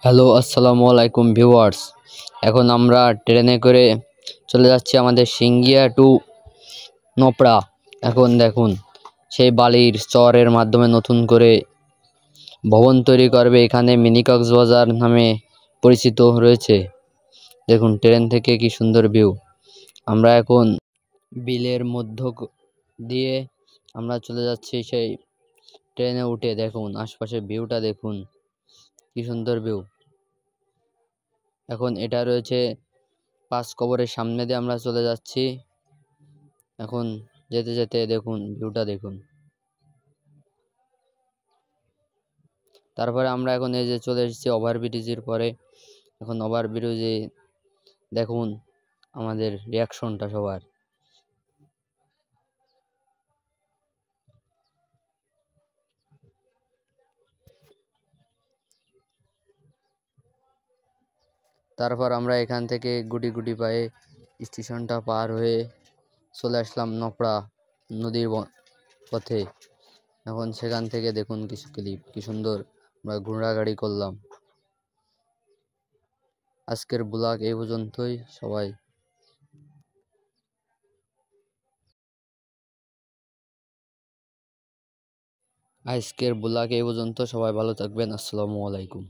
Hello, আসসালামু আলাইকুম viewers. এখন আমরা ট্রেনে করে চলে যাচ্ছি আমাদের সিঙ্গিয়া টু নপড়া। এখন দেখুন, সেই বালির চরের মাধ্যমে নতুন করে ভবন তৈরি করবে, এখানে মিনি কক্সবাজার নামে পরিচিত রয়েছে। দেখুন ট্রেন থেকে কি সুন্দর ভিউ। আমরা এখন বিলের মধ্য দিয়ে আমরা চলে যাচ্ছি সেই ট্রেনে উঠে। দেখুন আশপাশের ভিউটা দেখুন, কি সুন্দর ভিউ। এখন এটা রয়েছে পাঁচ কবরের সামনে দিয়ে আমরা চলে যাচ্ছি। এখন যেতে যেতে দেখুন ভিউটা দেখুন। তারপরে আমরা এখন এই যে চলে এসেছি ওভারব্রিজের পরে। এখন ওভারব্রিজে দেখুন আমাদের রিয়াকশনটা সবার। তারপর আমরা এখান থেকে গুটি গুটি পায়ে স্টেশনটা পার হয়ে চলে আসলাম নপড়া নদীর পথে। এখন সেখান থেকে দেখুন কিছু ক্লিপ, কি সুন্দর আমরা ঘোড়াগাড়ি করলাম। আজকের ব্লগ এই পর্যন্তই। সবাই ভালো থাকবেন। আসসালামু আলাইকুম।